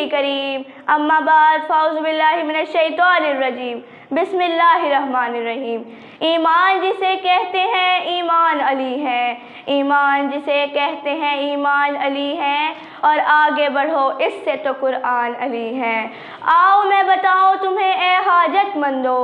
करीम। अम्मा बाद फ़ाउज़ु बिल्लाहि मिनश शैतानिर रजीम। बिस्मिल्लाहिर्रहमानिर्रहीम। ईमान जिसे कहते हैं ईमान अली है, ईमान जिसे कहते हैं ईमान अली है, और आगे बढ़ो इससे तो कुरान अली है। आओ मैं बताऊं तुम्हें ए हाजतमंदो,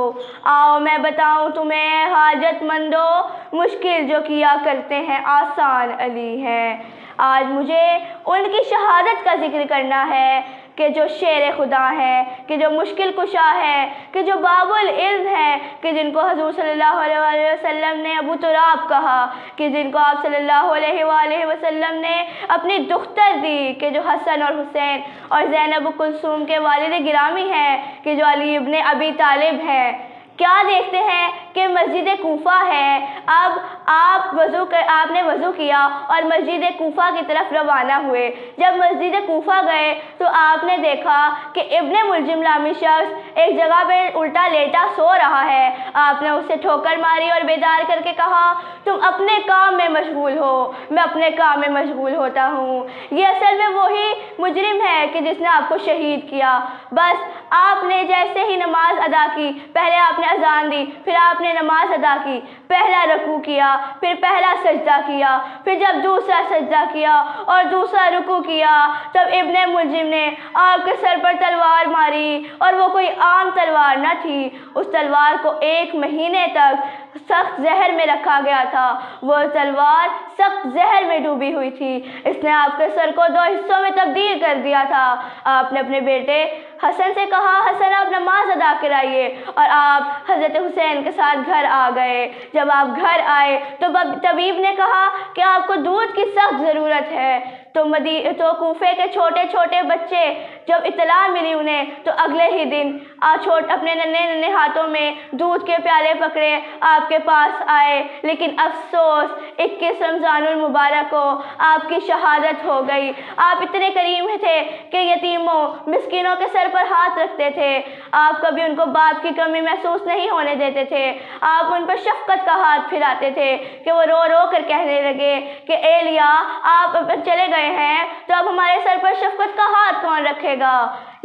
आओ मैं बताऊं तुम्हें ए हाजतमंदो, मुश्किल जो किया करते हैं आसान अली है। आज मुझे उनकी शहादत का जिक्र करना है कि जो शेर खुदा है, कि जो मुश्किल कुशा है, कि जो बाबुल इल्म है, कि जिनको हजूर सल्लल्लाहु अलैहि वसल्लम ने अबू तुराब कहा, कि जिनको आप सल्लल्लाहु अलैहि वसल्लम ने अपनी दुख्तर दी, कि जो हसन और हुसैन और ज़ैनब कुलसूम के वालिद गिरामी हैं, कि जो अली इब्ने अबी तालिब हैं। क्या देखते हैं कि मस्जिद कूफा है। अब आपने वज़ू किया और मस्जिद कूफा की तरफ रवाना हुए। जब मस्जिद कूफा गए तो आपने देखा कि इब्ने मुलजिम नामी शख्स एक जगह पे उल्टा लेटा सो रहा है। आपने उसे ठोकर मारी और बेदार करके कहा, तुम अपने काम में मशगूल हो, मैं अपने काम में मशगूल होता हूँ। ये असल में वही मुजरिम है कि जिसने आपको शहीद किया। बस आपने जैसे ही नमाज अदा की, पहले आपने अजान दी, फिर आपने नमाज अदा की, पहला रुकू किया, फिर पहला सजदा किया, फिर जब दूसरा सजदा किया और दूसरा रुकू किया, तब इब्ने मुलजिम ने आपके सर पर तलवार मारी, और वो कोई आम तलवार न थी। उस तलवार को 1 महीने तक सख्त जहर में रखा गया था। वो तलवार सख्त जहर में डूबी हुई थी। इसने आपके सर को 2 हिस्सों में तब्दील कर दिया था। आपने अपने बेटे हसन से कहा, हसन आप नमाज अदा कराइए, और आप हज़रत हुसैन के साथ घर आ गए। जब आप घर आए तो तबीब ने कहा कि आपको दूध की सख्त ज़रूरत है। तो कूफे के छोटे छोटे बच्चे जब इत्तला मिली उन्हें, तो अगले ही दिन अपने नन्हे हाथों में दूध के प्याले पकड़े आपके पास आए। लेकिन अफसोस 21 रमज़ानुल मुबारक को आपकी शहादत हो गई। आप इतने करीम थे कि यतीमों मिस्किनों के सर पर हाथ रखते थे। आप कभी उनको बाप की कमी महसूस नहीं होने देते थे। आप उन पर शफ़क़त का हाथ फिराते थे कि वो रो रो कर कहने लगे कि एलिया आप चले गए हैं तो अब हमारे सर पर शफ़क़त का हाथ कौन रखेगा।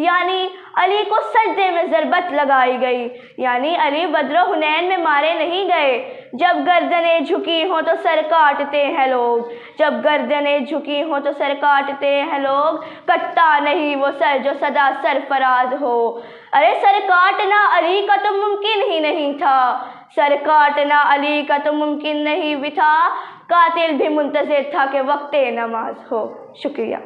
यानी अली को सजदे में ज़रबत लगाई गई। यानी अली बद्र हुनैन में मारे नहीं गए। जब गर्दनें झुकी हों तो सर काटते हैं लोग, जब गर्दनें झुकी हों तो सर काटते हैं लोग, कटता नहीं वो सर जो सदा सरफराज हो। अरे सर काटना अली का तो मुमकिन ही नहीं था, सर काटना अली का तो मुमकिन नहीं भी था, कातिल भी मुंतज़िर था कि वक्ते नमाज हो। शुक्रिया।